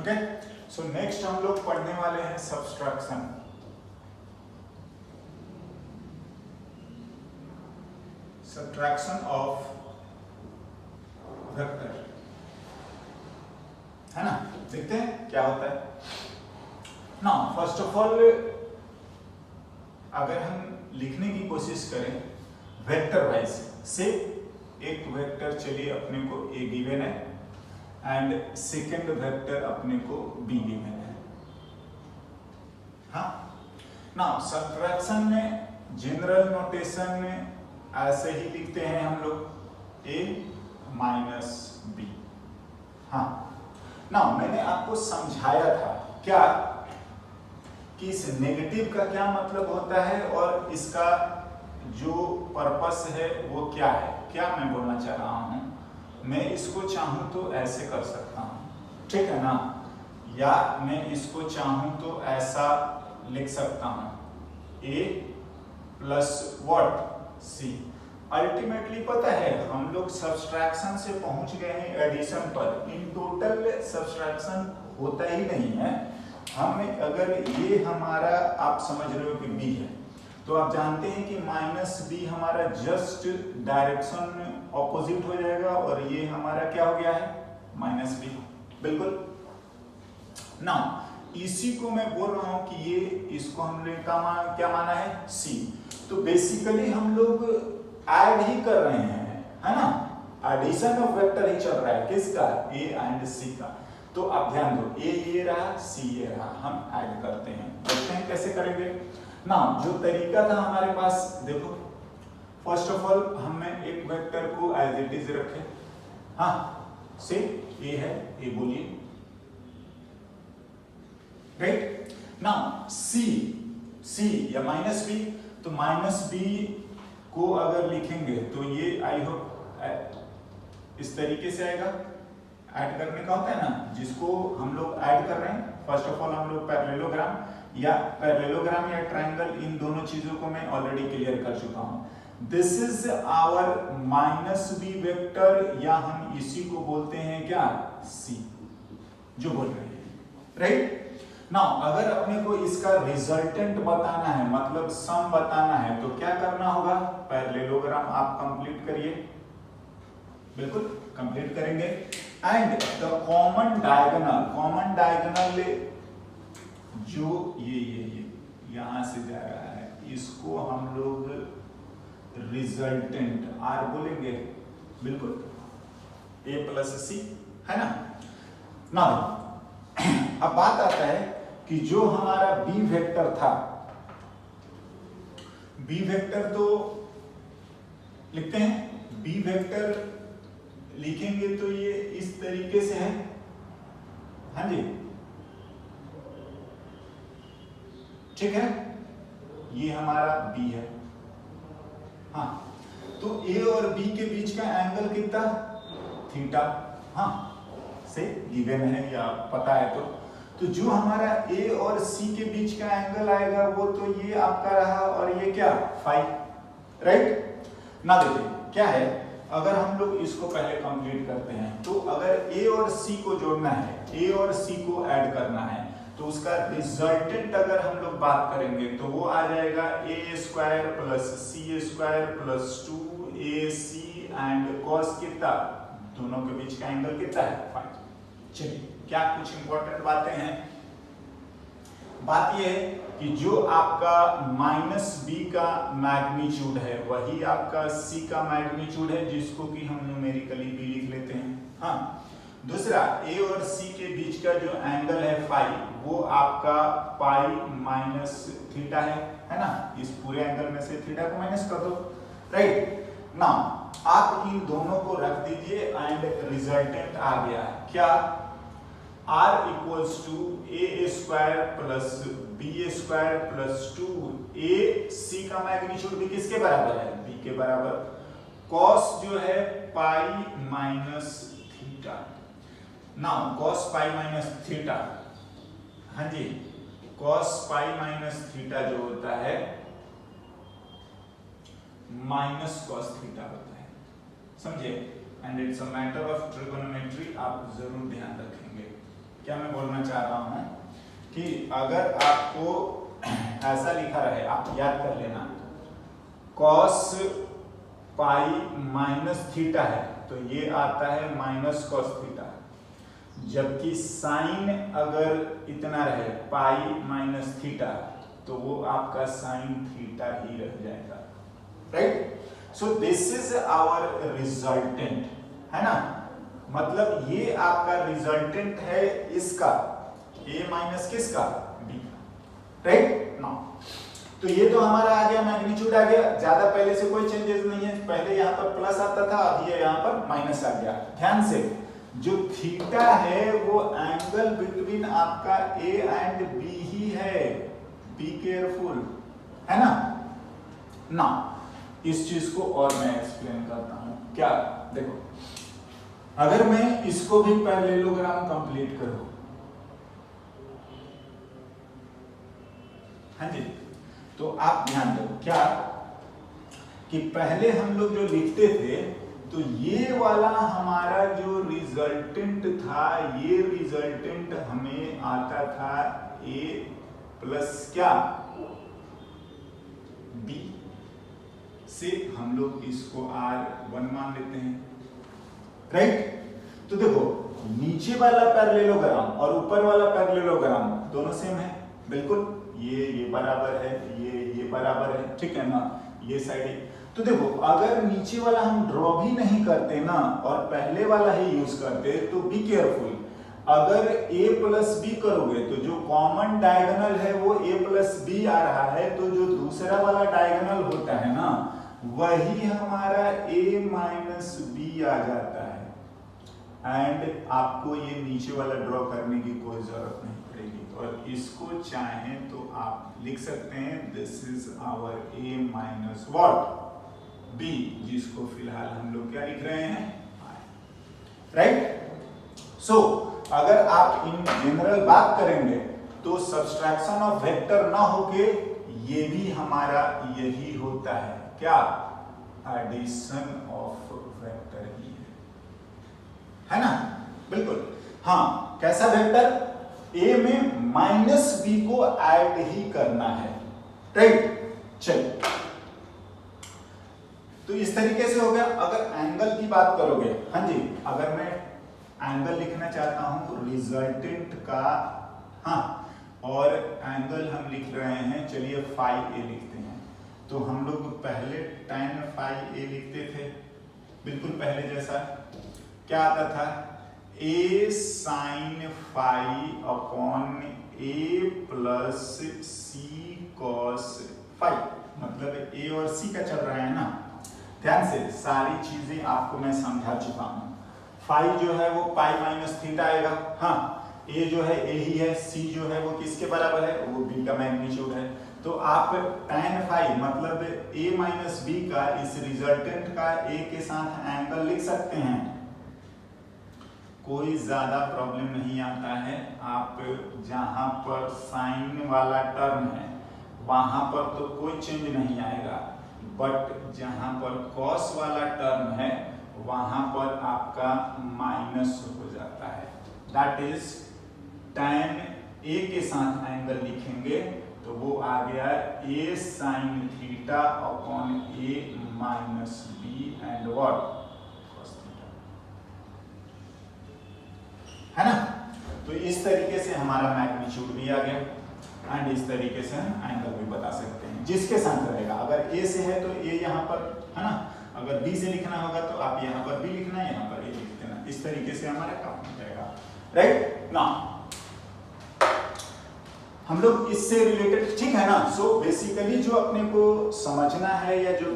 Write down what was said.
Okay, so next हम लोग पढ़ने वाले हैं सब्सट्रैक्शन। सब्ट्रैक्शन ऑफ वेक्टर, है ना। देखते हैं क्या होता है ना। फर्स्ट ऑफ ऑल अगर हम लिखने की कोशिश करें वेक्टर वाइज से, एक वेक्टर चलिए अपने को ए गिवन है एंड सेकंड वेक्टर अपने को बी गिवन है। हाँ ना, सब्ट्रैक्शन में जनरल नोटेशन में ऐसे ही लिखते हैं हम लोग ए माइनस बी। हाँ ना, मैंने आपको समझाया था क्या कि इस नेगेटिव का क्या मतलब होता है और इसका जो पर्पस है वो क्या है। क्या मैं बोलना चाह रहा हूं, मैं इसको चाहूं तो ऐसे कर सकता हूं, ठीक है ना, या मैं इसको चाहूं तो ऐसा लिख सकता हूं ए प्लस व्हाट सी। अल्टीमेटली पता है हम लोग सब्सट्रैक्शन से पहुंच गए हैं एडिशन पर। इन टोटल सब्सट्रैक्शन होता ही नहीं है। हमें अगर ये हमारा आप समझ रहे हो कि बी है, तो आप जानते हैं कि माइनस बी हमारा जस्ट डायरेक्शन ऑपोजिट हो जाएगा और ये हमारा क्या हो गया है माइनस बी। बिल्कुल ना, इसी को मैं बोल रहा हूं कि ये इसको हमने क्या माना है सी। तो बेसिकली हम लोग ऐड ही कर रहे हैं, है ना, एडिशन ऑफ वेक्टर ही चल रहा है। किसका, ए एंड सी का। तो आप ध्यान दो, ए ये रहा सी ये रहा, हम ऐड करते हैं। देखते हैं कैसे करेंगे ना। जो तरीका था हमारे पास, देखो फर्स्ट ऑफ ऑल हमने एक वेक्टर को एज इट इज रखे। हाँ से ए है, ए बोलिए, राइट ना। सी या माइनस बी, तो माइनस बी को अगर लिखेंगे तो ये आई होप इस तरीके से आएगा। ऐड करने का होता है ना, जिसको हम लोग ऐड कर रहे हैं। फर्स्ट ऑफ ऑल हम लोग पैरेललोग्राम या ट्रायंगल, इन दोनों चीजों को मैं ऑलरेडी क्लियर कर चुका हूं। This is our minus B vector, या हम इसी को बोलते हैं क्या सी, जो बोल रहे हैं, राइट ना। अगर अपने को इसका रिजल्टेंट बताना है, मतलब सम बताना है, तो क्या करना होगा, पैरेललोग्राम आप कंप्लीट करिए। बिल्कुल कंप्लीट करेंगे एंड द कॉमन डायगोनल जो ये यहां से जा रहा है, इसको हम लोग रिजल्टेंट आर बोलेंगे। बिल्कुल ए प्लस सी, है ना। ना अब बात आता है कि जो हमारा बी वेक्टर था, बी वेक्टर तो लिखते हैं, बी वेक्टर लिखेंगे तो ये इस तरीके से है। हाँ जी, ठीक है, ये हमारा बी है। हाँ, तो ए और बी के बीच का एंगल कितना, थीटा। हाँ से गिवन है या पता है। तो जो हमारा ए और सी के बीच का एंगल आएगा वो तो ये आपका रहा, और ये क्या फाइव, राइट ना। देखिए क्या है, अगर हम लोग इसको पहले कंप्लीट करते हैं, तो अगर ए और सी को जोड़ना है, ए और सी को ऐड करना है, तो उसका रिजल्टेंट अगर हम लोग बात करेंगे तो वो आ जाएगा a square plus c square plus 2ac and cos कितना, दोनों के बीच का एंगल कितना है 5। चलिए क्या कुछ इंपॉर्टेंट बातें हैं। बात यह है कि जो आपका माइनस बी का मैग्नीट्यूड है वही आपका सी का मैग्नीट्यूड है, जिसको कि हम न्यूमेरिकली भी लिख लेते हैं। हाँ, दूसरा ए और सी के बीच का जो एंगल है फाई, वो आपका पाई माइनस थीटा है ना। इस पूरे एंगल में से थीटा को माइनस कर दो, राइट ना। आप इन दोनों को रख दीजिए एंड रिजल्टेंट आ गया क्या, r equals to A square plus B square plus 2ac का मैग्नीट्यूड भी किसके बराबर है, b के बराबर। cos जो है pi minus theta, now cos pi minus theta, हाँ जी cos पाई माइनस थीटा जो होता है माइनस cos थीटा होता है, समझे। And it's a matter of trigonometry, आप जरूर ध्यान रखेंगे। क्या मैं बोलना चाह रहा हूं कि अगर आपको ऐसा लिखा रहे, आप याद कर लेना, कॉस पाई माइनस थीटा है तो ये आता है माइनस कॉस थीटा, जबकि साइन अगर इतना रहे पाई माइनस थीटा तो वो आपका साइन थीटा ही रह जाएगा, right. So this is our resultant, है ना, मतलब ये आपका रिजल्टेंट है इसका, a माइनस किसका, b, राइट। नाउ तो ये तो हमारा आ गया, मैग्नीट्यूड आ गया, ज्यादा पहले से कोई चेंजेस नहीं है, पहले यहाँ पर प्लस आता था, अब ये यहाँ पर माइनस आ गया। ध्यान से, जो थीटा है वो एंगल बिटवीन आपका a एंड b ही है, बी केयरफुल, है ना। ना इस चीज को और मैं एक्सप्लेन करता हूं, क्या देखो, अगर मैं इसको भी पैरेललोग्राम कंप्लीट करूं, हाँ जी, तो आप ध्यान दो क्या कि पहले हम लोग जो लिखते थे तो ये वाला हमारा जो रिजल्टेंट था, ये रिजल्टेंट हमें आता था a प्लस क्या b से, हम लोग इसको r1 मान लेते हैं, राइट। तो देखो नीचे वाला पैरेललोग्राम और ऊपर वाला पैरेललोग्राम दोनों सेम है, बिल्कुल, ये बराबर है, ये बराबर है, ठीक है ना, ये साइड। तो देखो अगर नीचे वाला हम ड्रॉ भी नहीं करते ना और पहले वाला ही यूज करते तो बी केयरफुल, अगर a प्लस बी करोगे तो जो कॉमन डायगोनल है वो a प्लस बी आ रहा है, तो जो दूसरा वाला डायगोनल होता है ना वही हमारा a माइनस बी आ जाता है, एंड आपको ये नीचे वाला ड्रॉ करने की कोई जरूरत नहीं पड़ेगी। और इसको चाहें तो आप लिख सकते हैं this is our a minus what b, जिसको फिलहाल हम लोग क्या लिख रहे हैं, राइट। सो अगर आप इन जनरल बात करेंगे तो सब्सट्रैक्शन ऑफ वेक्टर ना होके ये भी हमारा यही होता है, क्या, एडिशन ऑफ वेक्टर ही है ना, बिल्कुल। हाँ, कैसा वेक्टर, a में माइनस b को ऐड ही करना है, राइट। चलिए, तो इस तरीके से हो गया। अगर एंगल की बात करोगे, हाँ जी, अगर मैं एंगल लिखना चाहता हूं रिजल्टेंट का, हाँ, और एंगल हम लिख रहे हैं, चलिए फाई ए लिखते हैं, तो हम लोग पहले tan फाई ए लिखते थे, बिल्कुल पहले जैसा, क्या आता था, a sine phi upon a plus C cos phi, मतलब a और c का चल रहा है ना। ध्यान से, सारी चीजें आपको मैं समझा चुका हूं। फाई जो है वो पाई माइनस थीटा आएगा, हाँ, a जो है a ही है, c जो है वो किसके बराबर है, वो b का मैग्नीट्यूड है। तो आप tan फाई मतलब a माइनस b का इस रिजल्टेंट का a के साथ एंगल लिख सकते हैं, कोई ज्यादा प्रॉब्लम नहीं आता है। आप जहां पर साइन वाला टर्म है वहां पर तो कोई चेंज नहीं आएगा, बट जहां पर कॉस वाला टर्म है वहां पर आपका माइनस हो जाता है, दैट इज tan a के साथ एंगल लिखेंगे तो वो आ गया a sine theta upon a minus b and what, cos theta, है ना। तो इस तरीके से हमारा मैग्नीट्यूड भी आ गया, एंड इस तरीके से हम एंगल भी बता सकते हैं जिसके साथ रहेगा। अगर a से है तो a यहाँ पर, है ना, अगर b से लिखना होगा तो आप यहाँ पर b लिखना, यहाँ पर a लिख देना, इस तरीके से हमारा काम हो जाएगा, राइट ना। हम लोग इससे रिलेटेड, ठीक है ना। सो बेसिकली जो अपने को समझना है या जो